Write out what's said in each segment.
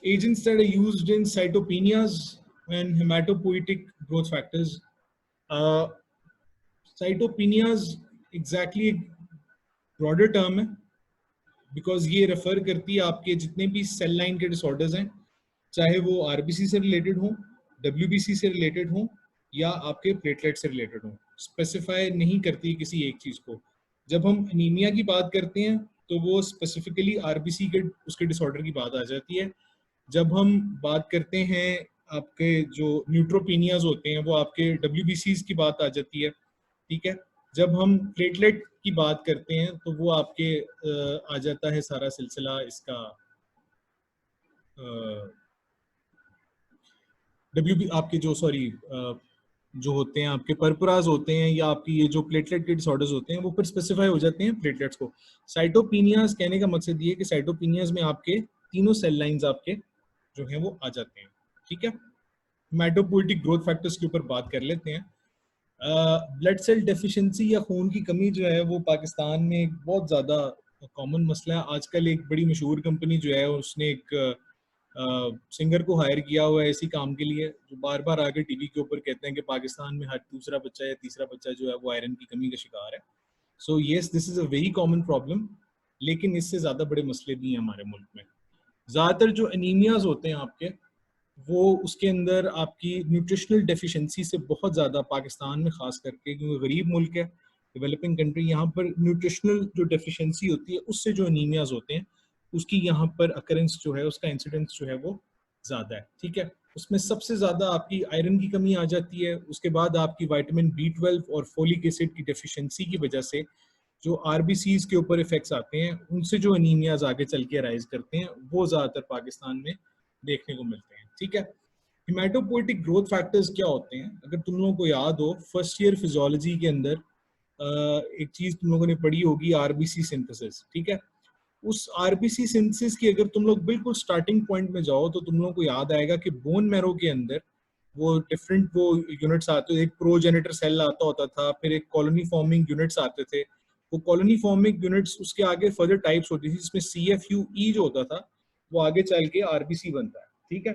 agents that are used in cytopenias and hematopoietic growth factors. Cytopenias exactly एक broader term है, because ये refer करती है आपके जितने भी सेल लाइन के डिसऑर्डर्स हैं, चाहे वो आरबीसी से रिलेटेड हो, डब्ल्यूबीसी से रिलेटेड हो, या आपके प्लेटलेट से रिलेटेड हो, स्पेसिफाई नहीं करती किसी एक चीज को। जब हम एनीमिया की बात करते हैं तो वो स्पेसिफिकली आरबीसी के उसके डिसऑर्डर की बात आ जाती है। जब हम बात करते हैं आपके जो न्यूट्रोपीनियाज होते हैं वो आपके डब्ल्यूबीसीज की बात आ जाती है, ठीक है। जब हम प्लेटलेट की बात करते हैं तो वो आपके आ जाता है सारा सिलसिला इसका डब्ल्यू आपके जो सॉरी जो होते हैं आपके परपुराज होते हैं या आपकी ये जो प्लेटलेट के डिसऑर्डर्स होते हैं वो फिर स्पेसिफाई हो जाते हैं प्लेटलेट्स को। साइटोपिनियाज कहने का मकसद ये है कि साइटोपिनियाज में आपके तीनों सेल लाइंस आपके जो हैं वो आ जाते हैं, ठीक है। हेमेटोपोइटिक ग्रोथ फैक्टर्स के ऊपर बात कर लेते हैं। ब्लड सेल डेफिशिएंसी या खून की कमी जो है वो पाकिस्तान में एक बहुत ज़्यादा कॉमन मसला है। आजकल एक बड़ी मशहूर कंपनी जो है उसने एक सिंगर को हायर किया हुआ है इसी काम के लिए, जो बार बार आकर टीवी के ऊपर कहते हैं कि पाकिस्तान में हर दूसरा बच्चा या तीसरा बच्चा जो है वो आयरन की कमी का शिकार है। So yes, this is a very common problem, लेकिन इससे ज़्यादा बड़े मसले भी हैं हमारे मुल्क में। ज़्यादातर जो एनीमियाज होते हैं आपके वो उसके अंदर आपकी न्यूट्रिशनल डेफिशिएंसी से बहुत ज़्यादा पाकिस्तान में ख़ास करके, क्योंकि गरीब मुल्क है, डेवलपिंग कंट्री, यहाँ पर न्यूट्रिशनल जो डेफिशिएंसी होती है उससे जो एनीमियाज होते हैं उसकी यहाँ पर अकरेंस जो है उसका इंसिडेंस जो है वो ज़्यादा है, ठीक है। उसमें सबसे ज़्यादा आपकी आयरन की कमी आ जाती है, उसके बाद आपकी विटामिन B12 और फोलिक एसिड की डेफिशिएंसी की वजह से जो आरबीसीज के ऊपर इफेक्ट्स आते हैं उनसे जो एनीमियाज आगे चल के राइज करते हैं वो ज़्यादातर पाकिस्तान में देखने को मिलते हैं, ठीक है। हिमेटोपोइटिक ग्रोथ फैक्टर्स क्या होते हैं? अगर तुम लोगों को याद हो फर्स्ट ईयर फिजियोलॉजी के अंदर एक चीज तुम लोगों ने पढ़ी होगी, आरबीसी सिंथेसिस, ठीक है। उस आरबीसी सिंथेसिस की अगर तुम लोग बिल्कुल स्टार्टिंग पॉइंट में जाओ तो तुम लोगों को याद आएगा कि बोन मैरो के अंदर वो डिफरेंट वो यूनिट्स आते थे। एक प्रोजेनिटर सेल आता होता था, फिर एक कॉलोनी फॉर्मिंग यूनिट्स आते थे। वो कॉलोनी फॉर्मिंग यूनिट्स उसके आगे फर्दर टाइप्स होती थी, जिसमें CFUE जो होता था वो आगे चल के आरबीसी बनता है, ठीक है।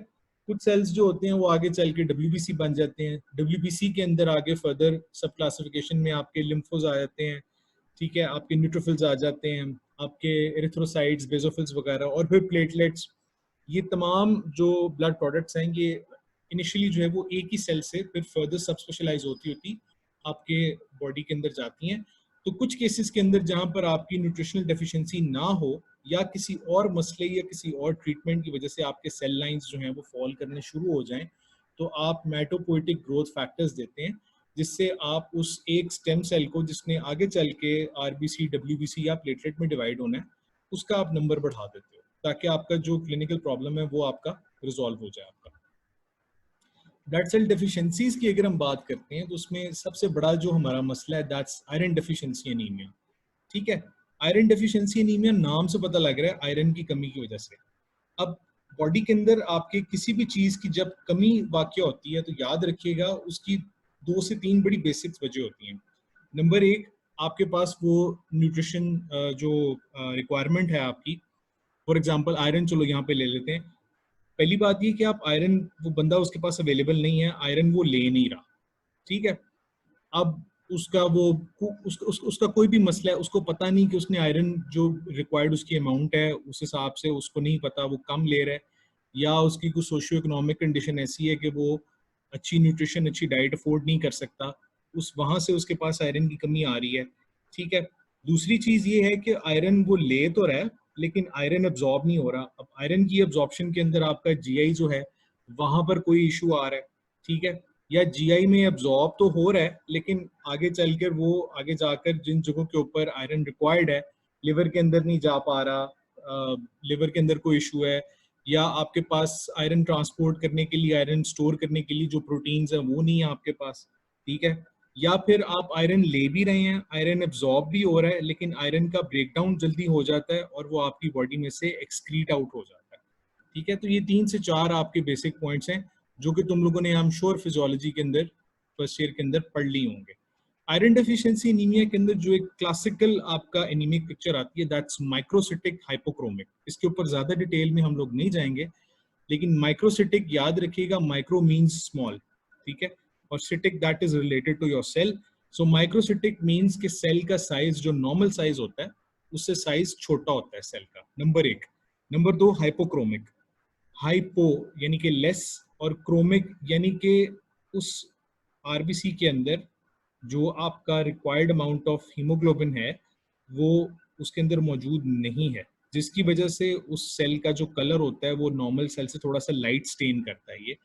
कुछ सेल्स जो होते हैं वो आगे चल के WBC बन जाते हैं। WBC के अंदर आगे फर्दर सब क्लासिफिकेशन में आपके लिम्फोज आ जाते हैं, ठीक है, आपके न्यूट्रोफिल्स आ जाते हैं, आपके एरिथ्रोसाइट्स, बेसोफिल्स वगैरह, और फिर प्लेटलेट्स। ये तमाम जो ब्लड प्रोडक्ट्स हैं ये इनिशियली जो है वो एक ही सेल से फिर फर्दर सब स्पेशलाइज होती होती आपके बॉडी के अंदर जाती हैं। तो कुछ केसेस के अंदर जहां पर आपकी न्यूट्रिशनल डेफिशिएंसी ना हो या किसी और मसले या किसी और ट्रीटमेंट की वजह से आपके सेल लाइंस जो हैं वो फॉल करने शुरू हो जाएं, तो आप मेटोपोइटिक ग्रोथ फैक्टर्स देते हैं, जिससे आप उस एक स्टेम सेल को जिसने आगे चल के आरबीसी, डब्ल्यूबीसी या प्लेटलेट में डिवाइड होना है उसका आप नंबर बढ़ा देते हो, ताकि आपका जो क्लिनिकल प्रॉब्लम है वो आपका रिजॉल्व हो जाए। आपका ब्लड सेल डेफिशिएंसीज की अगर हम बात करते हैं तो उसमें सबसे बड़ा जो हमारा मसला है दैट्स आयरन डेफिशिएंसी एनीमिया, ठीक है। आयरन डेफिशिएंसी एनीमिया नाम से पता लग रहा है आयरन की कमी की वजह से। अब बॉडी के अंदर आपके किसी भी चीज की जब कमी वाक़या होती है तो याद रखिएगा उसकी 2 से 3 बड़ी बेसिक्स वजह होती हैं। नंबर एक, आपके पास वो न्यूट्रिशन जो रिक्वायरमेंट है आपकी, फॉर एग्जांपल आयरन, चलो यहाँ पे ले लेते हैं। पहली बात ये कि आप आयरन, वो बंदा उसके पास अवेलेबल नहीं है, आयरन वो ले नहीं रहा, ठीक है। अब उसका वो उसका कोई भी मसला है, उसको पता नहीं कि उसने आयरन जो रिक्वायर्ड उसकी अमाउंट है उस हिसाब से उसको नहीं पता, वो कम ले रहा है, या उसकी कुछ सोशियो इकोनॉमिक कंडीशन ऐसी है कि वो अच्छी न्यूट्रिशन, अच्छी डाइट अफोर्ड नहीं कर सकता, उस वहां से उसके पास आयरन की कमी आ रही है, ठीक है। दूसरी चीज ये है कि आयरन वो ले तो रहा है लेकिन आयरन एब्जॉर्ब नहीं हो रहा। अब आयरन की एब्जॉर्प्शन के अंदर आपका GI जो है वहां पर कोई इशू आ रहा है, ठीक है, या GI में एब्जॉर्ब तो हो रहा है लेकिन आगे चलकर वो आगे जाकर जिन जगहों के ऊपर आयरन रिक्वायर्ड है लिवर के अंदर नहीं जा पा रहा, लिवर के अंदर कोई इशू है, या आपके पास आयरन ट्रांसपोर्ट करने के लिए, आयरन स्टोर करने के लिए जो प्रोटीन्स हैं वो नहीं है आपके पास, ठीक है। या फिर आप आयरन ले भी रहे हैं, आयरन एब्जॉर्ब भी हो रहा है लेकिन आयरन का ब्रेकडाउन जल्दी हो जाता है और वो आपकी बॉडी में से एक्सक्रीट आउट हो जाता है, ठीक है। तो ये 3 से 4 आपके बेसिक पॉइंट्स हैं जो कि तुम लोगों ने आई एम श्योर फिजियोलॉजी के अंदर फर्स्ट ईयर के अंदर पढ़ ली होंगे। आयरन डेफिशिएंसी एनीमिया के अंदर जो एक क्लासिकल आपका एनीमिक पिक्चर आती है दैट्स माइक्रोसिटिक हाइपोक्रोमिक। इसके ऊपर ज्यादा डिटेल में हम लोग नहीं जाएंगे, लेकिन माइक्रोसिटिक याद रखिएगा, माइक्रो मीन्स स्मॉल, ठीक है, और cytic that is related to your cell. So microcytic means कि सेल का साइज जो नॉर्मल साइज होता है उससे साइज छोटा होता है सेल का, नंबर एक. नंबर दो, हाइपोक्रोमिक. हाइपो यानी कि लेस, और क्रोमिक यानी कि उस आरबीसी के अंदर जो आपका रिक्वायर्ड अमाउंट ऑफ हीमोग्लोबिन है वो उसके अंदर मौजूद नहीं है, जिसकी वजह से उस सेल का जो कलर होता है वो नॉर्मल सेल से थोड़ा सा लाइट स्टेन करता है ये,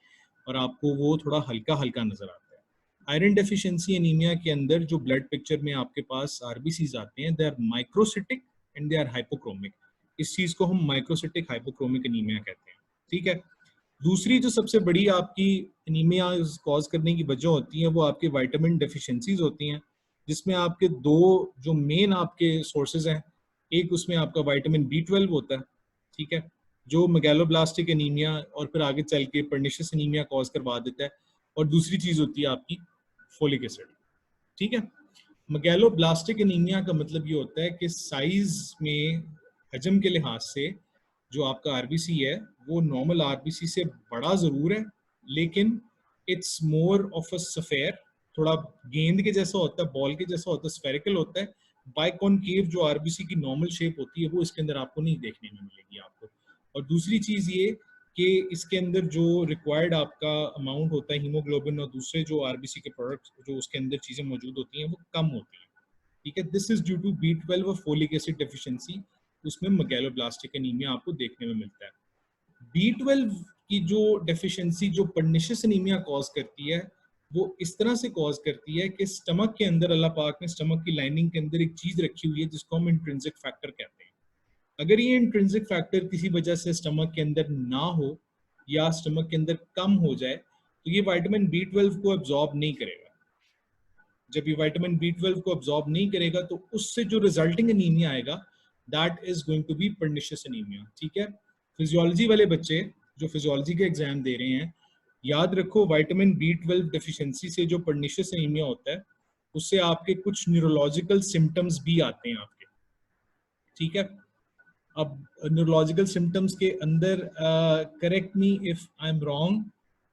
और आपको वो थोड़ा हल्का हल्का नजर आता है. आयरन डेफिशिएंसी एनीमिया के अंदर जो ब्लड पिक्चर में आपके पास आरबीसीज आते हैं, they are microcytic and they are hypochromic. इस चीज को हम माइक्रोसिटिक हाइपोक्रोमिक एनीमिया कहते हैं, ठीक है. दूसरी जो सबसे बड़ी आपकी एनीमिया कॉज करने की वजह होती है वो आपके विटामिन डेफिशिएंसीज होती हैं, जिसमें आपके दो जो मेन आपके सोर्सेज हैं, एक उसमें आपका विटामिन B12 होता है, ठीक है, जो मेगालोब्लास्टिक एनीमिया और फिर आगे चल के पर्निशियस एनीमिया कॉज करवा देता है, और दूसरी चीज होती है आपकी फोलिक एसिड, ठीक है. मेगालोब्लास्टिक एनीमिया का मतलब ये होता है कि साइज में, हजम के लिहाज से जो आपका आरबीसी है वो नॉर्मल आरबीसी से बड़ा जरूर है, लेकिन it's more of a sphere, थोड़ा गेंद के जैसा होता है, बॉल के जैसा होता है, स्फेरिकल होता है. बाइकॉनकेव जो आरबीसी की नॉर्मल शेप होती है वो इसके अंदर आपको नहीं देखने में मिलेगी आपको. और दूसरी चीज ये कि इसके अंदर जो रिक्वायर्ड आपका अमाउंट होता है हीमोग्लोबिन और दूसरे जो आरबीसी के प्रोडक्ट्स जो उसके अंदर चीजें मौजूद होती हैं वो कम होती हैं, ठीक है. This is due to B12 और फोलिक एसिड डेफिशिएंसी, उसमें मेगालोब्लास्टिक एनीमिया आपको देखने में मिलता है. B12 की जो डेफिशिएंसी जो पर्निशियस एनीमिया कॉज करती है वो इस तरह से कॉज करती है कि स्टमक के अंदर अल्लाह पाक ने स्टमक की लाइनिंग के अंदर एक चीज रखी हुई है जिसको हम इंट्रिंसिक फैक्टर कहते हैं. अगर ये इंट्रिंसिक फैक्टर किसी वजह से स्टमक के अंदर ना हो या स्टमक के अंदर कम हो जाए तो ये विटामिन B12 को एब्जॉर्ब नहीं करेगा. जब ये विटामिन B12 को एब्जॉर्ब नहीं करेगा तो उससे जो रिजल्टिंग एनीमिया आएगा that is going to be pernicious anaemia, ठीक है. फिजियोलॉजी वाले बच्चे जो फिजियोलॉजी के एग्जाम दे रहे हैं, याद रखो विटामिन B12 डेफिशिएंसी से जो पर्निशियस एनीमिया होता है उससे आपके कुछ न्यूरोलॉजिकल सिम्टम्स भी आते हैं आपके, ठीक है. अब न्यूरोलॉजिकल सिम्टम्स के अंदर, correct me if I am wrong,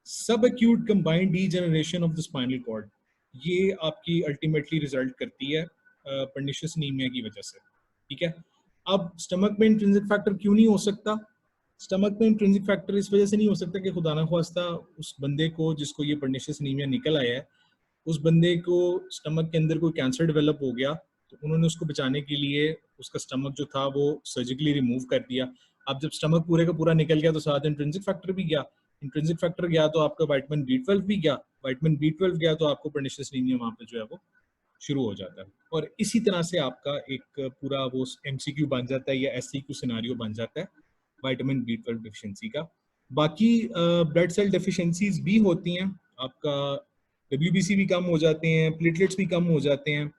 subacute combined degeneration of the spinal cord, ये आपकी अल्टीमेटली रिजल्ट करती है पर्निशियस एनीमिया की वजह से, ठीक है. अब स्टमक में इंट्रिंसिक फैक्टर क्यों नहीं हो सकता? स्टमक में इंट्रिंसिक फैक्टर इस वजह से नहीं हो सकता कि खुदा ना ख्वास्ता उस बंदे को जिसको ये पर्निशियस एनीमिया निकल आया है, उस बंदे को स्टमक के अंदर कोई कैंसर डेवलप हो गया तो उन्होंने उसको बचाने के लिए उसका स्टमक जो था वो सर्जिकली रिमूव कर दिया. अब जब स्टमक पूरे का पूरा निकल गया तो साथ इंट्रिंसिक फैक्टर भी गया, इंट्रिंसिक फैक्टर गया तो आपका विटामिन B12 भी गया, विटामिन B12 गया तो आपको पर्निशियस एनीमिया वहाँ पे जो है वो शुरू हो जाता है. और इसी तरह से आपका एक पूरा वो MCQ बन जाता है या SCQ सिनारियो बन जाता है विटामिन B12 डेफिशिएंसी का. बाकी ब्लड सेल डेफिशिएंसीज भी होती हैं, आपका WBC भी कम हो जाते हैं, प्लेटलेट्स भी कम हो जाते हैं,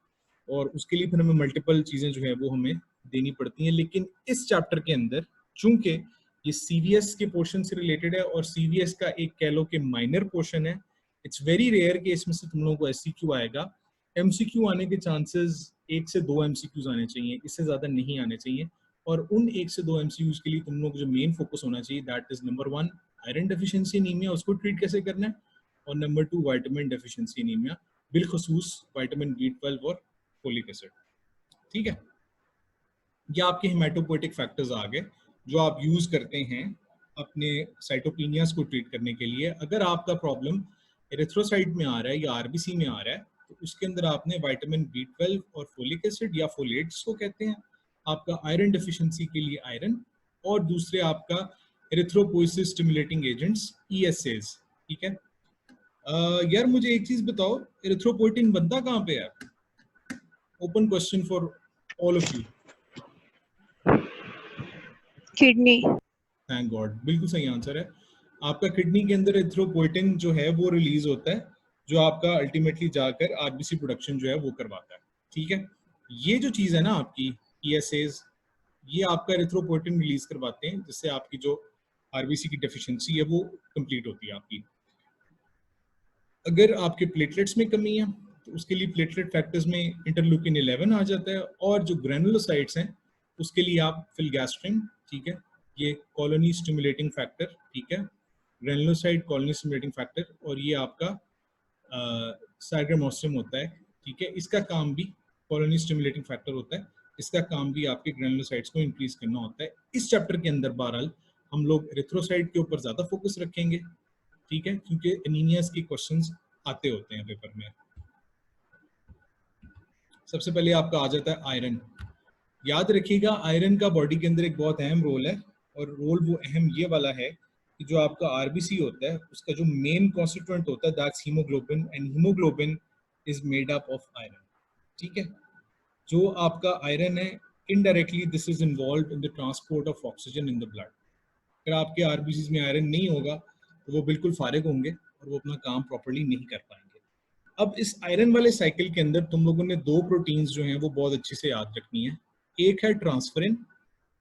और उसके लिए फिर हमें मल्टीपल चीज़ें जो है वो हमें देनी पड़ती हैं. लेकिन इस चैप्टर के अंदर चूंकि ये CVS के पोर्शन से रिलेटेड है और CVS का एक कह लो कि माइनर पोर्शन है, इट्स वेरी रेयर कि इसमें से तुम लोगों को SCQ आएगा. MCQ आने के चांसेस 1 से 2 MCQs आने चाहिए, इससे ज़्यादा नहीं आने चाहिए. और उन 1 से 2 MCQs के लिए तुम लोग जो मेन फोकस होना चाहिए that is number 1 iron deficiency anaemia, उसको ट्रीट कैसे करना है, और नंबर 2 विटामिन डेफिशिएंसी एनीमिया, बिलखसूस विटामिन B12 और फोलिक एसिड, ठीक है. ये आपके हेमाटोपोइटिक फैक्टर्स आ गए जो आप यूज करते हैं अपने साइटोपिनियास को ट्रीट करने के लिए. अगर आपका प्रॉब्लम एरिथ्रोसाइट में आ रहा है या आरबीसी में आ रहा है तो उसके अंदर आपने विटामिन B12 और फोलिक एसिड या फोलेट्स को कहते हैं, आपका आयरन डेफिशिएंसी के लिए आयरन, और दूसरे आपका एरिथ्रोपोइसिस स्टिमुलेटिंग एजेंट्स ESAs, ठीक है. यार मुझे एक चीज बताओ, एरिथ्रोपोइटिन बनता कहाँ पे है? Open question for all of you. Kidney. Thank God, बिल्कुल सही आंसर है. आपका किडनी के अंदर एरिथ्रोपोइटिन जो है वो रिलीज होता है जो आपका अल्टीमेटली जाकर आरबीसी प्रोडक्शन जो है वो करवाता है, ठीक है. ये जो चीज है ना आपकी ESAs, ये आपका एरिथ्रोपोइटिन रिलीज करवाते हैं जिससे आपकी जो आरबीसी की डेफिशिएंसी है वो कंप्लीट होती है आपकी. अगर आपके प्लेटलेट्स में कमी है तो उसके लिए प्लेटलेट फैक्टर्स में इंटरल्यूकिन 11 आ जाता है, और जो ग्रेनुलोसाइट्स हैं उसके लिए आप फिलगैस्ट्रिन, ठीक है, ये कॉलोनी स्टिमुलेटिंग फैक्टर, ठीक है, ग्रेनुलोसाइड कॉलोनी स्टिमुलेटिंग फैक्टर, और ये आपका साइग्रामोस्टिन होता है, ठीक है। इसका काम भी कॉलोनी स्टिमुलेटिंग फैक्टर होता है, इसका काम भी आपके ग्रेनुलोसाइड्स को इंक्रीज करना होता है। इस चैप्टर के अंदर बहरहाल हम लोग एरिथ्रोसाइट के ऊपर ज्यादा फोकस रखेंगे, ठीक है, क्योंकि एनीमियास के क्वेश्चंस आते होते हैं पेपर में। सबसे पहले आपका आ जाता है आयरन। याद रखिएगा आयरन का बॉडी के अंदर एक बहुत अहम रोल है, और रोल वो अहम ये वाला है कि जो आपका आरबीसी होता है उसका जो मेन कॉन्स्टिट्यूएंट होता है that's haemoglobin, and haemoglobin is made up of iron, ठीक है। जो आपका आयरन है indirectly this is involve in the transport of oxygen in the blood. अगर आपके आरबीसी में आयरन नहीं होगा तो वो बिल्कुल फारिग होंगे और वो अपना काम प्रॉपर्ली नहीं कर पाएंगे। अब इस आयरन वाले साइकिल के अंदर तुम लोगों ने दो प्रोटीन्स जो हैं वो बहुत अच्छे से याद रखनी है। एक है ट्रांसफरिन,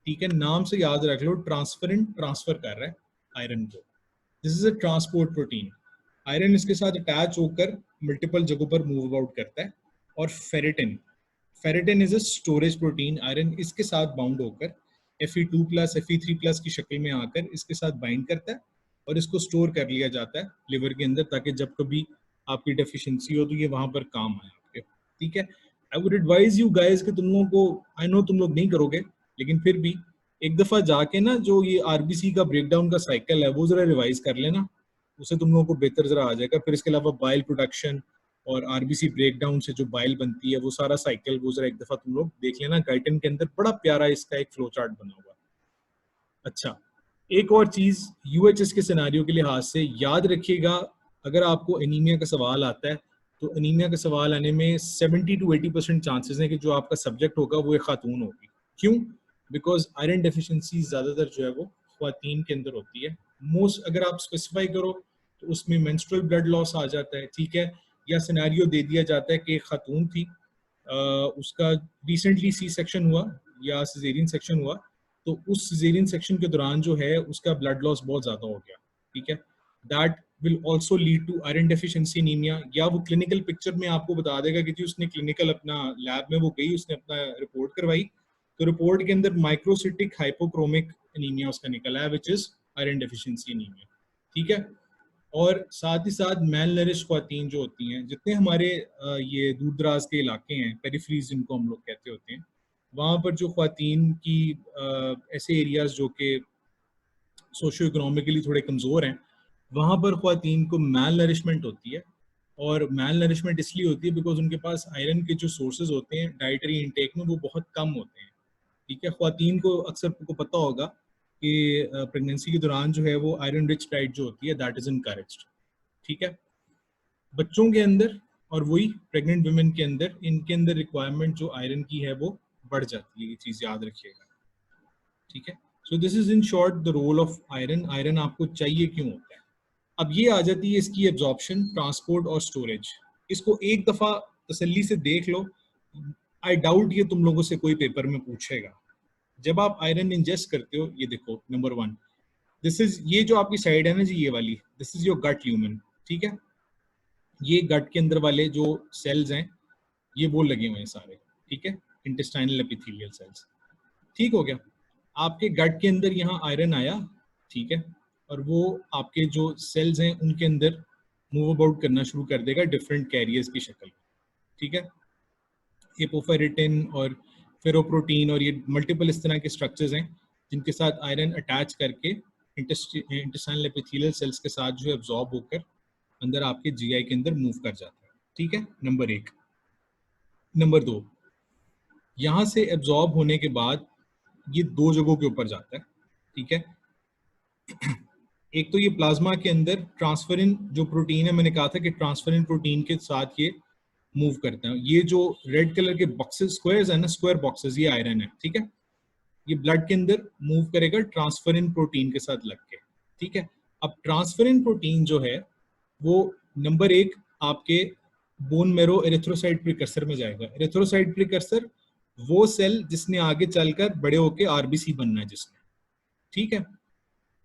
ठीक है, नाम से याद रख लो, ट्रांसफरिन ट्रांसफर कर रहा है आयरन को, this is a transport protein. Iron इसके साथ अटैच होकर मल्टीपल जगहों पर मूव अबाउट करता है। और ferritin, ferritin is a storage protein, iron इसके साथ बाउंड होकर Fe2+ Fe3+ की शक्ल में आकर इसके साथ बाइंड करता है और इसको स्टोर कर लिया जाता है लिवर के अंदर, ताकि जब कभी आपकी डेफिशिएंसी हो तो ये वहां पर काम आए आपके, ठीक है। I would advise you guys कि तुम लोगों को, आई नो तुम लोग नहीं करोगे, लेकिन फिर भी एक दफा जाके ना जो ये आरबीसी का ब्रेकडाउन का साइकिल है वो जरा रिवाइज कर लेना, उससे तुम लोगों को बेहतर जरा आ जाएगा। फिर इसके अलावा बाइल प्रोडक्शन और आरबीसी ब्रेकडाउन से जो बाइल बनती है वो सारा साइकिल वो जरा एक दफा तुम लोग देख लेना, गाइटन के अंदर बड़ा प्यारा इसका एक फ्लो चार्ट बना हुआ। अच्छा, एक और चीज यूएचएस के सिनारियो के लिहाज से याद रखिएगा, अगर आपको एनीमिया का सवाल आता है तो एनीमिया का सवाल आने में 70 to 80% चांसेस हैं कि जो आपका सब्जेक्ट होगा वो एक खातून होगी। क्यों? बिकॉज आयरन डेफिशिएंसी ज्यादातर जो है वो ख्वातीन के अंदर होती है। मोस्ट अगर आप स्पेसिफाई करो तो उसमें मेंस्ट्रुअल ब्लड लॉस आ जाता है, ठीक है, या सिनेरियो दे दिया जाता है कि एक खातून थी, उसका रिसेंटली सी सेक्शन हुआ या सिजेरियन सेक्शन हुआ, तो उस सिजेरियन सेक्शन के दौरान जो है उसका ब्लड लॉस बहुत ज्यादा हो गया, ठीक है, that will also lead to iron deficiency anaemia. या वो क्लिनिकल पिक्चर में आपको बता देगा कि जी उसने क्लिनिकल अपना लैब में वो गई, उसने अपना रिपोर्ट करवाई, तो रिपोर्ट के अंदर माइक्रोसिटिक हाइपोक्रोमिक एनीमिया उसका निकला है, which is iron deficiency anaemia, ठीक है। और साथ ही साथ मेल नरिश ख्वातीन जो होती हैं, जितने हमारे ये दूर दराज के इलाके हैं, पेरिफेरीज जिनको हम लोग कहते होते हैं, वहाँ पर जो ख्वातीन की ऐसे एरियाज जो कि सोशो इकोनॉमिकली थोड़े कमज़ोर हैं, वहाँ पर ख्वातीन को मेल नरिशमेंट होती है। और मेल नरिशमेंट इसलिए होती है बिकॉज उनके पास आयरन के जो सोर्सेज होते हैं डाइटरी इंटेक में वो बहुत कम होते हैं, ठीक है। ख्वातीन को अक्सर को पता होगा कि प्रेगनेंसी के दौरान जो है वो आयरन रिच डाइट जो होती है दैट इज इनकरेज्ड, ठीक है। बच्चों के अंदर और वही प्रेग्नेंट वुमेन के अंदर, इनके अंदर रिक्वायरमेंट जो आयरन की है वो बढ़ जाती है, ये चीज़ याद रखिएगा, ठीक है। So this is in short the role of iron. Iron आपको चाहिए क्यों होता है। अब ये आ जाती है इसकी एब्जॉर्प्शन, ट्रांसपोर्ट और स्टोरेज। इसको एक दफा तसल्ली से देख लो, आई डाउट ये तुम लोगों से कोई पेपर में पूछेगा। जब आप आयरन इंजेस्ट करते हो, ये देखो नंबर 1, दिस इज, ये जो आपकी साइड है ना जी, ये वाली, this is your gut lumen, ठीक है। ये गट के अंदर वाले जो सेल्स हैं ये वो लगे हुए हैं सारे, ठीक है, इंटेस्टाइनल एपिथेलियल सेल्स, ठीक हो गया। आपके गट के अंदर यहाँ आयरन आया, ठीक है, और वो आपके जो सेल्स हैं उनके अंदर मूव अबाउट करना शुरू कर देगा डिफरेंट कैरियर्स की शक्ल में, ठीक है। हिपोफेरेटिन और फेरोप्रोटीन और ये मल्टीपल इस तरह के स्ट्रक्चर्स हैं जिनके साथ आयरन अटैच करके इंटेस्टाइनल एपिथेलियल सेल्स के साथ जो है एब्जॉर्ब होकर अंदर आपके जीआई के अंदर मूव कर जाता है, ठीक है, नंबर 1। नंबर 2, यहाँ से एब्जॉर्ब होने के बाद ये 2 जगहों के ऊपर जाता है, ठीक है। एक तो ये प्लाज्मा के अंदर ट्रांसफरिन जो प्रोटीन है, मैंने कहा था कि ट्रांसफरिन प्रोटीन के साथ ये मूव करते हैं। ये जो रेड कलर के बॉक्सेस स्क्वायर्स है ना, स्क्वायर बॉक्सेस, ये आयरन है, ठीक है। ये ब्लड के अंदर मूव करेगा ट्रांसफरिन प्रोटीन के साथ लग के, ठीक है। अब ट्रांसफरिन प्रोटीन जो है वो नंबर 1 आपके बोन मेरो एरिथ्रोसाइट प्रिकर्सर में जाएगा। एरिथ्रोसाइट प्रिकर्सर वो सेल जिसने आगे चलकर बड़े होके आरबीसी बनना है जिसने, ठीक है,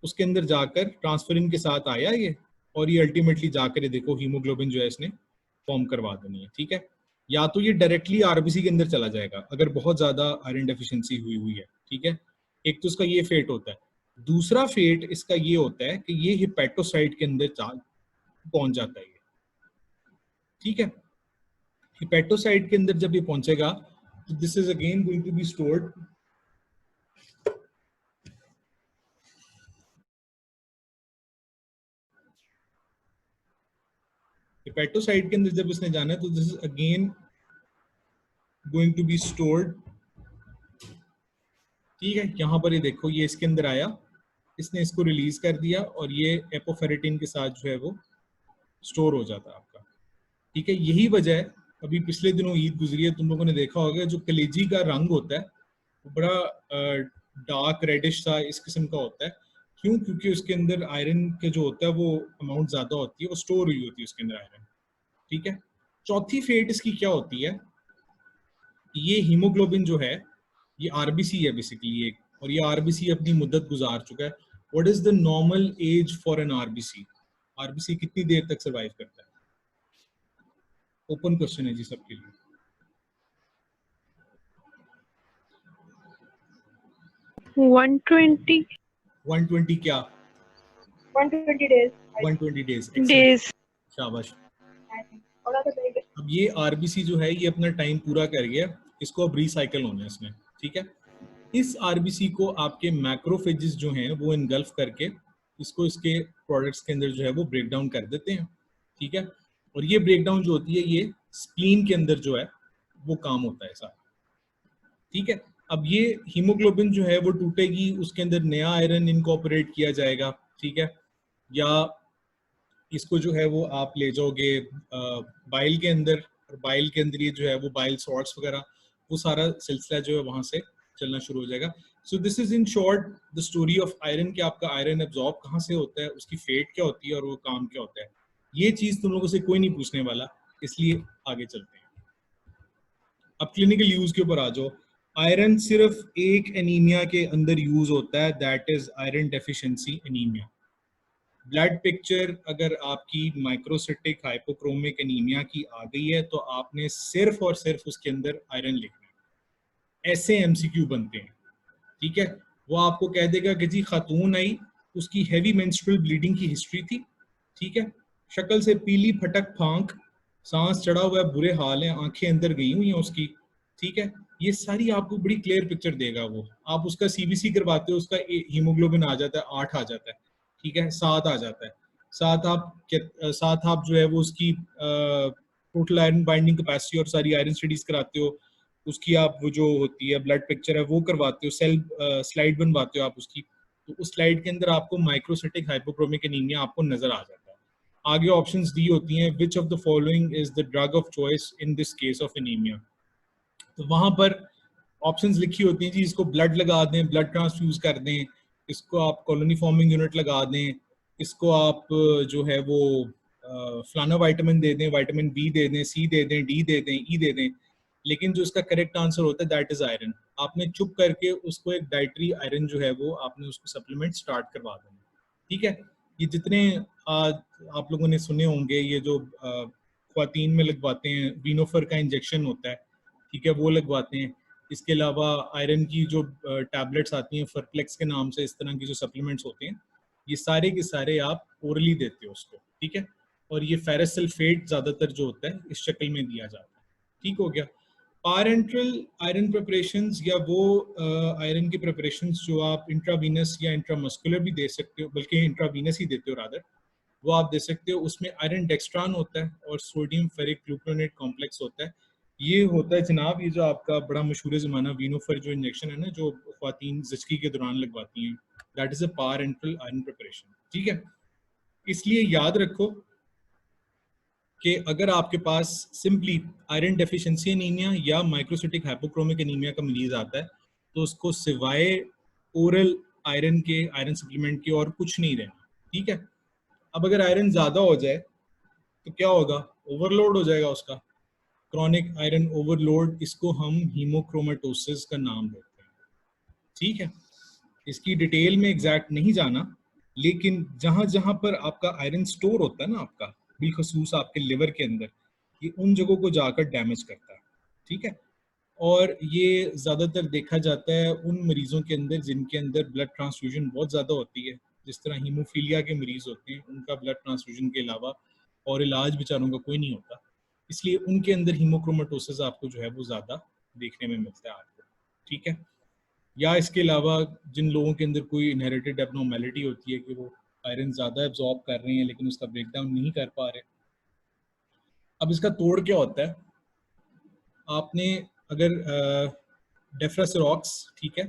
उसके अंदर जाकर ट्रांसफरिन के साथ आया ये, और ये अल्टीमेटली जाकर ये देखो हीमोग्लोबिन जो है इसने फॉर्म करवा देनी है, ठीक है। या तो ये डायरेक्टली आरबीसी के अंदर चला जाएगा अगर बहुत ज्यादा आयरन डेफिशिएंसी हुई है, ठीक है। एक तो इसका ये फेट होता है, दूसरा फेट इसका ये होता है कि ये हिपैटोसाइट के अंदर पहुंच जाता है ये, ठीक है। हिपैटोसाइट के अंदर जब ये पहुंचेगा तो this is again going to be stored hepatocyte के अंदर जब इसने जाना है तो this is again going to be stored, ठीक है। यहाँ पर ये देखो ये इसके अंदर आया, इसने इसको रिलीज कर दिया और ये एपोफेरेटिन के साथ जो है वो स्टोर हो जाता है आपका, ठीक है। यही वजह है, अभी पिछले दिनों ईद गुजरी है, तुम लोगों ने देखा होगा जो कलेजी का रंग होता है वो बड़ा डार्क रेडिश सा इस किस्म का होता है। क्यों? क्योंकि उसके अंदर आयरन के जो होता है वो अमाउंट ज्यादा होती है, वो स्टोर हुई होती है उसके अंदर आयरन, ठीक है। चौथी फेट इसकी क्या होती है, ये हीमोग्लोबिन जो है ये आरबीसी है बेसिकली एक, और ये आरबीसी अपनी मुद्दत गुजार चुका है। What is the normal age for an RBC? RBC कितनी देर तक सरवाइव करता है? ओपन क्वेश्चन है जी सबके लिए। 120 120 क्या? 120 days. 120 डेज। days. शाबाश। और तो अब ये आरबीसी जो है ये अपना टाइम पूरा कर गया, इसको अब रिसाइकल होना है इसमें, ठीक है। इस आरबीसी को आपके मैक्रोफेजेस जो हैं वो इनगल्फ करके इसको इसके प्रोडक्ट्स के अंदर जो है वो ब्रेक डाउन कर देते हैं, ठीक है। और ये ब्रेक डाउन जो होती है ये स्प्लीन के अंदर जो है वो काम होता है सारा, ठीक है। अब ये हीमोग्लोबिन जो है वो टूटेगी, उसके अंदर नया आयरन इनकॉर्पोरेट किया जाएगा, ठीक है। या इसको जो है वो आप ले जाओगे बाइल के अंदर, और बाइल के अंदर ये जो है वो बाइल सॉल्ट्स वगैरह वो सारा सिलसिला जो है वहां से चलना शुरू हो जाएगा। सो this is in short the story of iron, कि आपका आयरन एब्जॉर्ब कहाँ से होता है, उसकी फेट क्या होती है और वो काम क्या होता है। ये चीज तुम लोगों से कोई नहीं पूछने वाला, इसलिए आगे चलते हैं। अब क्लिनिकल यूज के ऊपर आ जाओ। आयरन सिर्फ एक एनीमिया के अंदर यूज होता है, that is iron deficiency anaemia. Blood picture अगर आपकी माइक्रोसिटिक हाइपोक्रोमिक एनीमिया की आ गई है तो आपने सिर्फ और सिर्फ उसके अंदर आयरन लिखना है। ऐसे एमसीक्यू बनते हैं, ठीक है। वो आपको कह देगा कि जी खातून आई, उसकी हैवी मेंस्ट्रुअल ब्लीडिंग की हिस्ट्री थी, ठीक है, शक्ल से पीली फटक फांक, सांस चढ़ा हुआ है, बुरे हाल है, आंखें अंदर गई हुई हैं उसकी, ठीक है। ये सारी आपको बड़ी क्लियर पिक्चर देगा वो। आप उसका सीबीसी करवाते हो, उसका हीमोग्लोबिन आ जाता है 8 आ जाता है, ठीक है, 7 आ जाता है। साथ आप जो है वो उसकी टोटल आयरन बाइंडिंग कैपेसिटी और सारी आयरन स्टडीज कराते हो, उसकी आप वो जो होती है ब्लड पिक्चर है वो करवाते हो, सेल स्लाइड बनवाते हो आप उसकी, तो उस स्लाइड के अंदर आपको माइक्रोसिटिक हाइपोक्रोमिक एनीमिया आपको नजर आ जाता है। आगे ऑप्शंस दी होती हैं, which of the following is the drug of choice in this case of anaemia. तो वहां पर ऑप्शंस लिखी होती हैं जी, इसको ब्लड लगा दें, ब्लड ट्रांसफ्यूज कर दें, इसको आप कॉलोनी फॉर्मिंग यूनिट लगा दें, इसको आप जो है वो फलाना विटामिन दे दें, विटामिन बी दे दें, सी दे दें, डी दे दें, ई दे दें। लेकिन जो इसका करेक्ट आंसर होता है दैट इज आयरन। आपने चुप करके उसको एक डाइटरी आयरन जो है वो आपने उसको सप्लीमेंट स्टार्ट करवा देना, ठीक है। ये जितने आप लोगों ने सुने होंगे, ये जो ख्वातीन में लगवाते हैं वीनोफर का इंजेक्शन होता है, ठीक है, वो लगवाते हैं। इसके अलावा आयरन की जो टैबलेट्स आती हैं फर्प्लेक्स के नाम से, इस तरह की जो सप्लीमेंट्स होते हैं, ये सारे के सारे आप ओरली देते हो उसको, ठीक है। और ये फेरस सल्फेट ज्यादातर जो होता है इस शक्ल में दिया जाता है, ठीक हो गया। पारेंट्रल आयरन प्रिपरेशंस या वो आयरन की प्रिपरेशंस जो आप इंट्रावीनस या इंट्रामस्कुलर भी दे सकते हो, बल्कि इंट्रावीनस ही देते हो रादर, वो आप दे सकते हो। उसमें आयरन डेक्स्ट्रान होता है और सोडियम फेरिक ग्लूकोनेट कॉम्प्लेक्स होता है। ये होता है जनाब, ये जो आपका बड़ा मशहूर ज़माना वीनोफर जो इंजेक्शन है ना, जो ख्वातीन ज़चकी के दौरान लगवाती हैं, that is a parenteral iron preparation, ठीक है। इसलिए याद रखो कि अगर आपके पास सिंपली आयरन डेफिशिएंसी एनीमिया या माइक्रोसिटिक हाइपोक्रोमिक एनीमिया का मरीज आता है तो उसको सिवाय ओरल आयरन के, आयरन सप्लीमेंट के और कुछ नहीं रहना, ठीक है। अब अगर आयरन ज्यादा हो जाए तो क्या होगा? ओवरलोड हो जाएगा उसका, क्रॉनिक आयरन ओवरलोड, इसको हम हीमोक्रोमेटोसिस का नाम देते हैं, ठीक है। इसकी डिटेल में एग्जैक्ट नहीं जाना, लेकिन जहां जहां पर आपका आयरन स्टोर होता है ना आपका, बिलखसूस आपके लिवर के अंदर, ये उन जगहों को जाकर डैमेज करता है, ठीक है। और ये ज़्यादातर देखा जाता है उन मरीज़ों के अंदर जिनके अंदर ब्लड ट्रांसफ्यूजन बहुत ज़्यादा होती है, जिस तरह हीमोफीलिया के मरीज़ होते हैं, उनका ब्लड ट्रांसफ्यूजन के अलावा और इलाज बेचारों का कोई नहीं होता, इसलिए उनके अंदर हीमोक्रोमेटोसिस आपको जो है वो ज़्यादा देखने में मिलता है आपको, ठीक है। या इसके अलावा जिन लोगों के अंदर कोई इनहेरिटेड एबनॉर्मेलिटी होती है कि वो आयरन ज़्यादा एब्जॉर्ब कर रहे हैं लेकिन उसका ब्रेकडाउन नहीं कर पा रहे। अब इसका तोड़ क्या होता है, आपने अगर डेफ्रासिरॉक्स, ठीक है,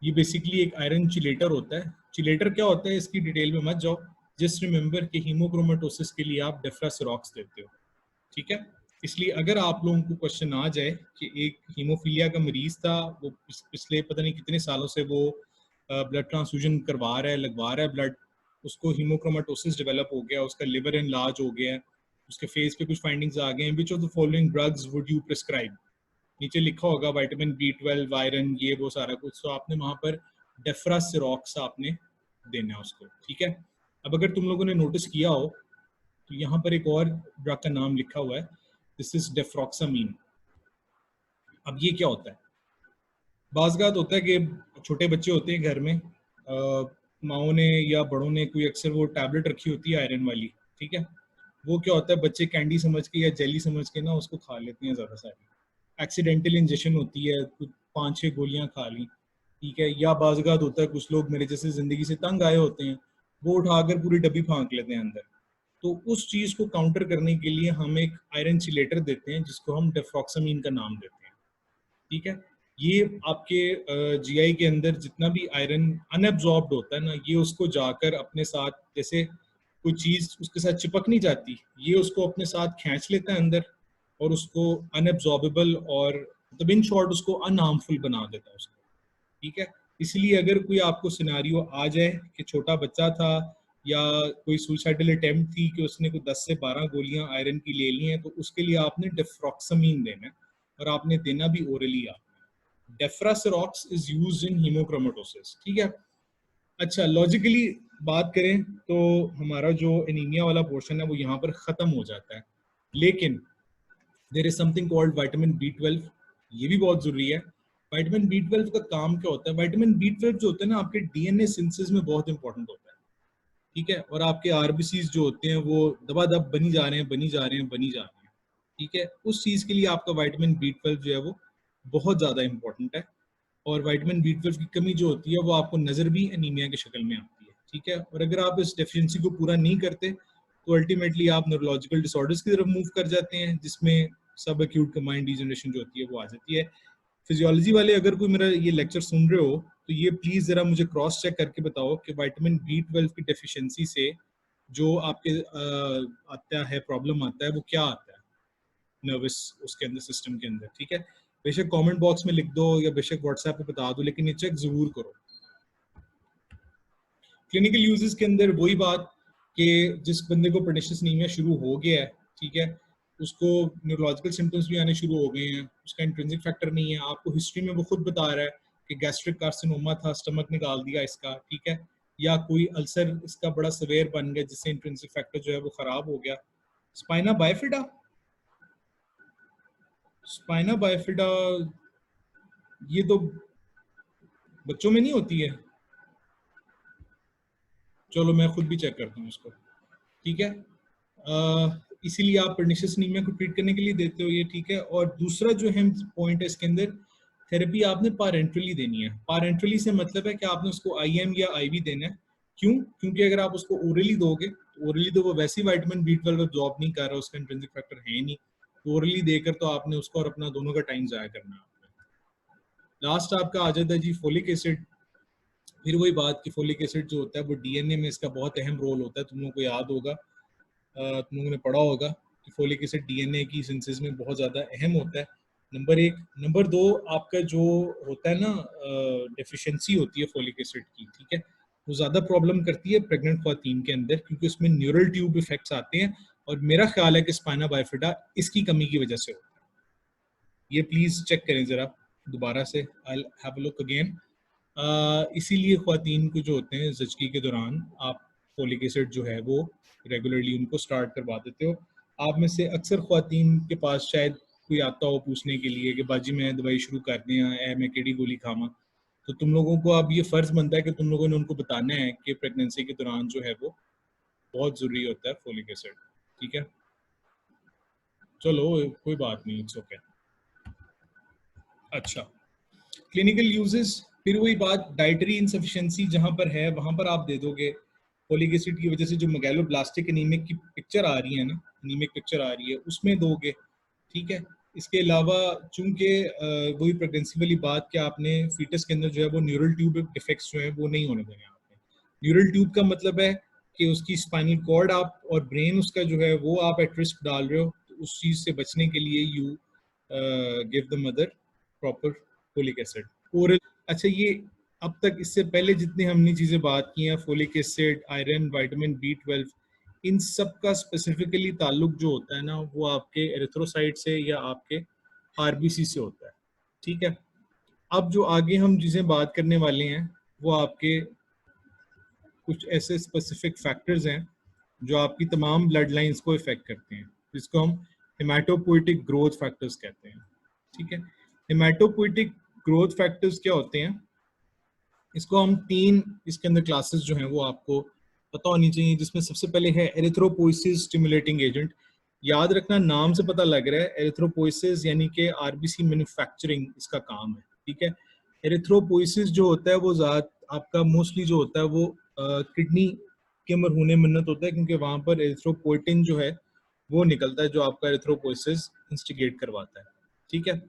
ये बेसिकली एक आयरन चिलेटर होता है। चिलेटर क्या होता है इसकी डिटेल में मत जाओ, जस्ट रिमेंबर कि हीमोक्रोमेटोसिस के लिए आप डेफ्रासिरॉक्स देते हो, ठीक है। इसलिए अगर आप लोगों को क्वेश्चन आ जाए कि एक हीमोफीलिया का मरीज था, वो पिछले पता नहीं कितने सालों से वो ब्लड ट्रांसफ्यूजन करवा रहा है, लगवा रहा है ब्लड, उसको हीमोक्रोमेटोसिस डेवलप हो गया, उसका लिवर एनलार्ज हो गया है, उसके फेस पे कुछ फाइंडिंग्स आ गए हैं, which of the following drugs would you prescribe. नीचे लिखा होगा विटामिन B12 आयरन ये वो सारा कुछ, तो आपने वहां पर डेफ्रासिरॉक्स आपने देना है उसको, ठीक है। अब अगर तुम लोगों ने नोटिस किया हो तो यहाँ पर एक और ड्रग का नाम लिखा हुआ है, दिस इज डेफ्रॉक्सामीन। अब ये क्या होता है, बाज़ होता है कि छोटे बच्चे होते हैं घर में, माओ ने या बड़ों ने कोई अक्सर वो टैबलेट रखी होती है आयरन वाली, ठीक है, वो क्या होता है बच्चे कैंडी समझ के या जेली समझ के ना उसको खा लेते हैं ज़्यादा सारी, एक्सीडेंटल इंजेक्शन होती है, कुछ 5-6 गोलियां खा ली, ठीक है। या बाज़ होता है कुछ लोग मेरे जैसे जिंदगी से तंग आए होते हैं, वो उठाकर पूरी डब्बी फांक लेते हैं अंदर, तो उस चीज को काउंटर करने के लिए हम एक आयरन चिलेटर देते हैं जिसको हम डेफ्रॉक्सामीन का नाम देते हैं, ठीक है। ये आपके जीआई के अंदर जितना भी आयरन अनएब्जॉर्ब्ड होता है ना, ये उसको जाकर अपने साथ, जैसे कोई चीज उसके साथ चिपक नहीं जाती, ये उसको अपने साथ खींच लेता है अंदर और उसको अनएब्जॉर्बेबल और मतलब इन शॉर्ट उसको अनहार्मफुल बना देता है उसको, ठीक है। इसलिए अगर कोई आपको सिनारियो आ जाए कि छोटा बच्चा था या कोई सुसाइडल अटेम्प्ट थी कि उसने कोई 10 से 12 गोलियां आयरन की ले ली हैं, तो उसके लिए आपने डेफ्रॉक्सामीन देना है और आपने देना भी ओरली आपने। डेफ्रासिरॉक्स इज यूज्ड इन हीमोक्रोमेटोसिस, ठीक है। अच्छा, लॉजिकली बात करें तो हमारा जो एनीमिया वाला पोर्शन है वो यहाँ पर खत्म हो जाता है, लेकिन there is something called vitamin B12, ये भी बहुत जरूरी है। विटामिन B12 का काम क्या होता है, विटामिन B12 जो होता है ना आपके डीएनए सिंथेसिस में बहुत इंपॉर्टेंट होता है, ठीक है, और आपके आरबीसीज जो होते हैं वो दबादब बनी जा रहे हैं बनी जा रहे हैं बनी जा रहे हैं, ठीक है। उस चीज के लिए आपका विटामिन B12 जो है वो बहुत ज्यादा इंपॉर्टेंट है, और विटामिन B12 की कमी जो होती है वो आपको नजर भी एनीमिया की शक्ल में आती है, ठीक है। और अगर आप इस डेफिशिएंसी को पूरा नहीं करते तो अल्टीमेटली आप न्यूरोलॉजिकल डिसऑर्डर्स की तरफ मूव कर जाते हैं, जिसमें सब एक्यूट कंबाइंड डिजनरेशन जो होती है वो आ जाती है। फिजियोलॉजी वाले अगर कोई मेरा ये लेक्चर सुन रहे हो तो ये प्लीज जरा मुझे क्रॉस चेक करके बताओ कि विटामिन B12 की डेफिशिएंसी से जो आपके आता है प्रॉब्लम आता है वो क्या आता है नर्वस उसके अंदर सिस्टम के अंदर, ठीक है। बेशक कमेंट बॉक्स में लिख दो या बेशक व्हाट्सएप पे बता दो, लेकिन ये चेक जरूर करो। क्लिनिकल यूजेस के अंदर वही बात कि जिस बंदे को पर्निशियस एनीमिया शुरू हो गया है, ठीक है, उसको न्यूरोलॉजिकल सिम्टम्स भी आने शुरू हो गए हैं, उसका इंट्रिंसिक फैक्टर नहीं है, आपको हिस्ट्री में वो खुद बता रहा है कि गैस्ट्रिक कार्सिनोमा था, स्टमक निकाल दिया इसका, ठीक है, या कोई अल्सर इसका बड़ा सवेयर बन गया जिससे इंट्रिंसिक फैक्टर जो है वो खराब हो गया। स्पाइना बाइफिडा, स्पाइना बाइफिडा ये तो बच्चों में नहीं होती है, चलो मैं खुद भी चेक करता हूँ इसको, ठीक है। इसीलिए आप पर्निशियस एनीमिया को ट्रीट करने के लिए देते हो ये, ठीक है। और दूसरा जो है पॉइंट है इसके अंदर, थेरेपी आपने पारेंट्रली देनी है। पारेंट्रली से मतलब है कि आपने उसको IM या IV देना है। क्यों? क्योंकि अगर आप उसको ओरली दोगे तो ओरली तो वो वैसे ही विटामिन B12 अब्जॉर्ब नहीं कर रहा, उसका इंट्रिंसिक फैक्टर है ही नहीं, तो ओरली देकर तो आपने उसको और अपना दोनों का टाइम जाया करना है। लास्ट आपका आ जाता है जी फोलिक एसिड। फिर वही बात कि फोलिक एसिड जो होता है वो DNA में इसका बहुत अहम रोल होता है, तुम लोगों को याद होगा, तुम लोगों ने पढ़ा होगा कि फोलिक एसिड DNA की सिंथेसिस में बहुत ज़्यादा अहम होता है, नंबर 1। नंबर 2, आपका जो होता है ना डेफिशिएंसी होती है फोलिक एसिड की, ठीक है, वो ज़्यादा प्रॉब्लम करती है प्रेग्नेंट ख्वातीन के अंदर, क्योंकि उसमें न्यूरल ट्यूब इफेक्ट्स आते हैं, और मेरा ख्याल है कि स्पाइना बाइफिडा इसकी कमी की वजह से होता है। ये प्लीज़ चेक करें ज़रा दोबारा से, I have a look again. इसीलिए ख्वातीन को जो होते हैं ज़चगी के दौरान आप फोलिक एसिड जो है वो रेगुलरली उनको स्टार्ट करवा देते हो। आप में से अक्सर ख्वातीन के पास शायद कोई आता हो पूछने के लिए कि बाजी मैं दवाई शुरू कर दें या मैं केड़ी गोली खावा, तो तुम लोगों को अब ये फ़र्ज़ बनता है कि तुम लोगों ने उनको बताना है कि प्रेगनेंसी के दौरान जो है वो बहुत ज़रूरी होता है फोलिक एसिड। ठीक है, चलो कोई बात नहीं, इट्स ओके। अच्छा, क्लिनिकल यूजेस, फिर वही बात, डाइटरी इनसफिशिएंसी जहां पर है वहां पर आप दे दोगे। फोलिक एसिड की वजह से जो मेगालोब्लास्टिक एनीमिक की पिक्चर आ रही है ना, एनीमिक पिक्चर आ रही है, उसमें दोगे। ठीक है, इसके अलावा चूंकि वही प्रेगनेंसी वाली बात कि आपने फीटस के अंदर जो है वो न्यूरल ट्यूब डिफेक्ट्स जो है वो नहीं होने देने आपने। न्यूरल ट्यूब का मतलब है कि उसकी स्पाइनल कॉर्ड आप और ब्रेन उसका जो है वो आप एट रिस्क डाल रहे हो, तो उस चीज़ से बचने के लिए you give the mother proper folic acid oral. अच्छा, ये अब तक इससे पहले जितनी हमने चीज़ें बात की हैं, folic acid, iron, vitamin B12, इन सब का स्पेसिफिकली ताल्लुक जो होता है ना वो आपके एरिथ्रोसाइट से या आपके RBC से होता है। ठीक है, अब जो आगे हम चीज़ें बात करने वाले हैं वो आपके कुछ ऐसे स्पेसिफिक फैक्टर्स हैं जो आपकी तमाम ब्लड लाइंस को इफेक्ट करते हैं, जिसको हम हेमाटोपोइटिक ग्रोथ फैक्टर्स कहते हैं। ठीक है, हेमाटोपोइटिक ग्रोथ फैक्टर्स क्या होते हैं, इसको हम तीन इसके अंदर क्लासेस जो हैं वो आपको पता होनी चाहिए, जिसमें सबसे पहले है एरिथ्रोपोइसिस स्टिमुलेटिंग एजेंट। याद रखना, नाम से पता लग रहा है, एरिथ्रोपोइसिस यानी कि RBC मैन्युफैक्चरिंग इसका काम है। ठीक है, एरिथ्रोपोइसिस जो होता है वो आपका मोस्टली जो होता है वो किडनी के मरहूने मन्नत होता है, क्योंकि वहां पर एरिथ्रोपोइटिन जो है वो निकलता है जो आपका एरिथ्रोपोइसिस इंस्टिगेट करवाता है। ठीक है,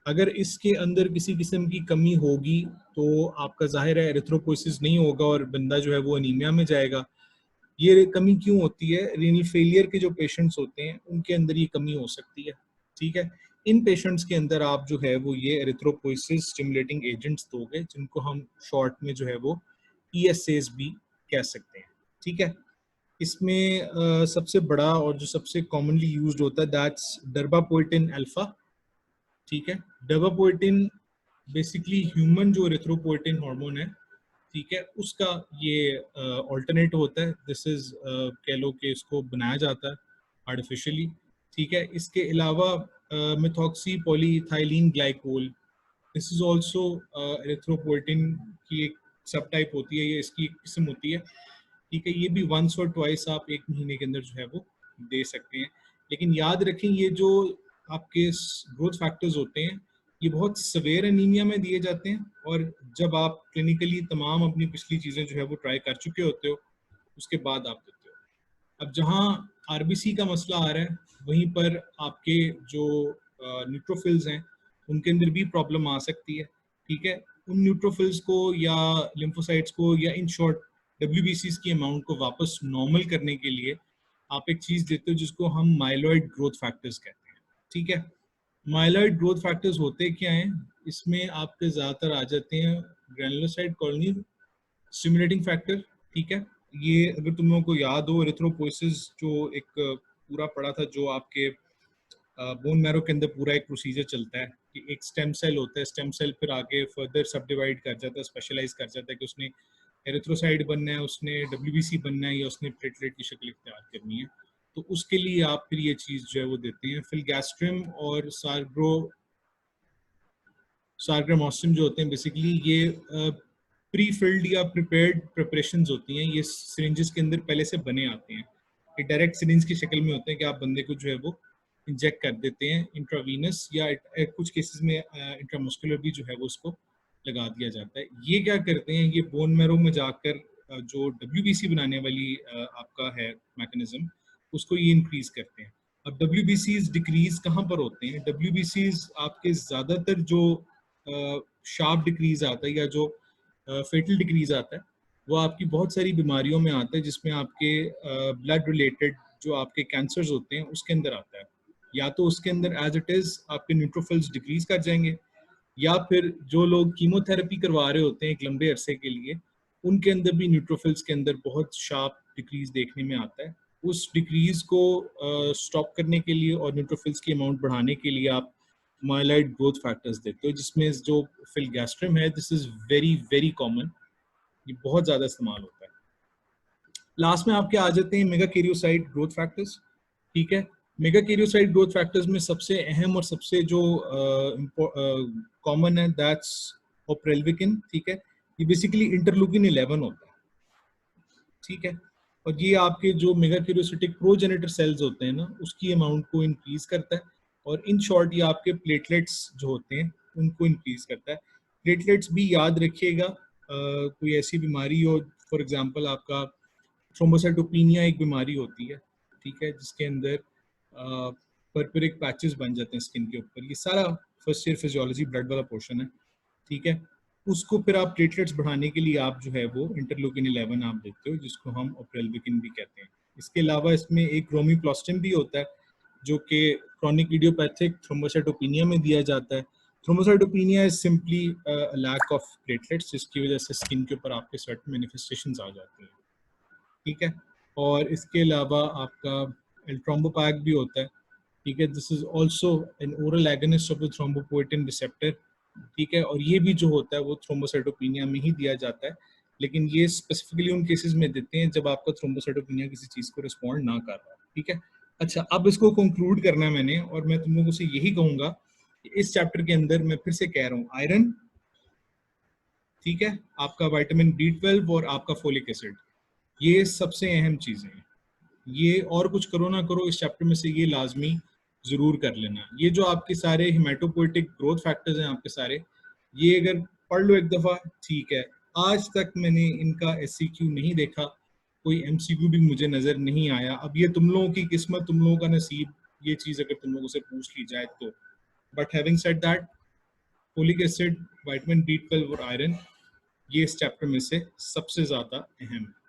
अगर इसके अंदर किसी किस्म की कमी होगी तो आपका जाहिर है एरिथ्रोपोइसिस नहीं होगा और बंदा जो है वो अनीमिया में जाएगा। ये कमी क्यों होती है, रीनल फेलियर के जो पेशेंट्स होते हैं उनके अंदर ये कमी हो सकती है। ठीक है, इन पेशेंट्स के अंदर आप जो है वो ये एरिथ्रोपोइसिस स्टिमुलेटिंग एजेंट्स दोगे, जिनको हम शॉर्ट में जो है वो ESAs भी कह सकते हैं। ठीक है, इसमें सबसे बड़ा और जो सबसे कॉमनली यूज्ड होता है दैट्स डर्बापोइटिन अल्फा। ठीक है, डर्बापोइटिन बेसिकली ह्यूमन जो एरिथ्रोपोइटिन हार्मोन है, ठीक है, उसका ये ऑल्टरनेट होता है। दिस इज कह लो कि इसको बनाया जाता है आर्टिफिशियली। ठीक है, इसके अलावा methoxy polyethylene glycol, this is also erythropoietin की एक सब टाइप होती है, ये इसकी एक किस्म होती है। ठीक है, ये भी वंस और ट्वाइस आप एक महीने के अंदर जो है वो दे सकते हैं। लेकिन याद रखें, ये जो आपके ग्रोथ फैक्टर्स होते हैं ये बहुत सवेयर एनीमिया में दिए जाते हैं, और जब आप क्लिनिकली तमाम अपनी पिछली चीज़ें जो है वो ट्राई कर चुके होते हो उसके बाद आप देते हो। अब जहाँ RBC का मसला आ रहा है वहीं पर आपके जो न्यूट्रोफिल्स हैं उनके अंदर भी प्रॉब्लम आ सकती है। ठीक है, उन न्यूट्रोफिल्स को या लिम्फोसाइट्स को या इन शॉर्ट WBCs की अमाउंट को वापस नॉर्मल करने के लिए आप एक चीज़ देते हो जिसको हम माइलॉइड ग्रोथ फैक्टर्स कहते हैं। ठीक है, माइलॉइड ग्रोथ फैक्टर्स होते क्या हैं, इसमें आपके ज़्यादातर आ जाते हैं ग्रैनुलोसाइट कॉलोनी स्टिमुलेटिंग फैक्टर। ठीक है, ये अगर तुम लोगों को याद हो, एरिथ्रोपोइसिस जो एक पूरा पड़ा था जो आपके बोन मैरो के अंदर पूरा एक प्रोसीजर चलता है कि एक स्टेम सेल होता है, स्टेम सेल फिर आगे फर्दर सब डिवाइड कर जाता है, स्पेशलाइज कर जाता है कि उसने एरिथ्रोसाइट बनना है, उसने WBC बनना है या उसने प्लेटलेट की शक्ल इख्तियार करनी है। तो उसके लिए आप फिर ये चीज़ जो है वो देते हैं। फिलगैस्ट्रिम और सार्ग्रामोस्टिन जो होते हैं बेसिकली ये प्री फिल्ड या प्रिपेयर्ड प्रिपरेशंस होती हैं, ये सिरिंजेस के अंदर पहले से बने आते हैं। ये डायरेक्ट सिरिंज की शक्ल में होते हैं कि आप बंदे को जो है वो इंजेक्ट कर देते हैं इंट्रावीनस, या कुछ केसेस में इंट्रामस्कुलर भी जो है वो उसको लगा दिया जाता है। ये क्या करते हैं, ये बोन मैरो में जाकर जो WBC बनाने वाली आपका है मैकेनिज्म, उसको ये इंक्रीज करते हैं। अब WBCs डिक्रीज कहाँ पर होते हैं, WBCs आपके ज़्यादातर जो शार्प डिक्रीज आता है या जो फेटल डिक्रीज आता है वो आपकी बहुत सारी बीमारियों में आता है, जिसमें आपके ब्लड रिलेटेड जो आपके कैंसर्स होते हैं उसके अंदर आता है। या तो उसके अंदर एज इट इज आपके न्यूट्रोफिल्स डिक्रीज कर जाएंगे, या फिर जो लोग कीमोथेरेपी करवा रहे होते हैं एक लंबे अरसे के लिए, उनके अंदर भी न्यूट्रोफिल्स के अंदर बहुत शार्प डिक्रीज देखने में आता है। उस डिक्रीज को स्टॉप करने के लिए और न्यूट्रोफिल्स की अमाउंट बढ़ाने के लिए आप माइलॉइड ग्रोथ फैक्टर्स देखते हो, जिसमें जो फिलगैस्ट्रिम है this is very very common, ये बहुत ज़्यादा इस्तेमाल होता है। लास्ट में आपके आ जाते हैं मेगाकैरियोसाइट ग्रोथ फैक्टर्स। ठीक है, मेगा कैरियोसाइट ग्रोथ फैक्टर्स में सबसे अहम और सबसे जो कॉमन है दैट्स ओप्रेल्विकिन, ठीक है। ये बेसिकली इंटरलूकिन 11 होता है, ठीक है। और ये आपके जो मेगा कैरियोसाइटिक प्रोजेनिटर सेल्स होते हैं ना, उसकी अमाउंट को इंक्रीज करता है। और इन शॉर्ट ये आपके प्लेटलेट्स जो होते हैं उनको इंक्रीज करता है। प्लेटलेट्स भी याद रखिएगा, कोई ऐसी बीमारी हो, फॉर एग्जांपल आपका थ्रोम्बोसाइटोपिनिया एक बीमारी होती है, ठीक है, जिसके अंदर पर्परिक पैचेस बन जाते हैं स्किन के ऊपर। ये सारा फर्स्ट ईयर फिजियोलॉजी ब्लड वाला पोर्शन है, ठीक है। उसको फिर आप प्लेटलेट्स बढ़ाने के लिए आप जो है वो इंटरलूकिन 11 आप देते हो, जिसको हम ओप्रेल्विकिन भी कहते हैं। इसके अलावा इसमें एक रोमिप्लास्टिन भी होता है, जो कि क्रॉनिक इडियोपैथिक थ्रोम्बोसाइटोपिनिया में दिया जाता है। Thrombocytopenia is simply lack of platelets, जिसकी वजह से स्किन के ऊपर आपके सर्टेन मैनिफेस्टेशंस आ जाती हैं, ठीक है। और इसके अलावा आपका एल्ट्रोम्बोपैक भी होता है, ठीक है। This is also an oral agonist of the thrombopoietin receptor, ठीक है। और ये भी जो होता है वो थ्रोम्बोसाइटोपिनिया में ही दिया जाता है, लेकिन ये स्पेसिफिकली उन केसेस में देते हैं जब आपका थ्रोम्बोसाइटोपिनिया किसी चीज को रिस्पॉन्ड ना कर रहा, ठीक है। अच्छा, अब इसको कंक्लूड करना है मैंने, और मैं तुम लोगों से यही कहूंगा कि इस चैप्टर के अंदर मैं फिर से कह रहा हूँ, आयरन, ठीक है, आपका विटामिन B12 और आपका फोलिक एसिड, ये सबसे अहम चीजें हैं। ये और कुछ करो ना करो, इस चैप्टर में से ये लाजमी जरूर कर लेना। ये जो आपके सारे हिमेटोपोइटिक ग्रोथ फैक्टर्स हैं आपके सारे, ये अगर पढ़ लो एक दफा, ठीक है। आज तक मैंने इनका SCQ नहीं देखा, कोई MCQ भी मुझे नजर नहीं आया। अब ये तुम लोगों की किस्मत, तुम लोगों का नसीब, ये चीज अगर तुम लोगों से पूछ ली जाए तो। But having said that, folic acid, vitamin B12 और आयरन, ये इस चैप्टर में से सबसे ज्यादा अहम है।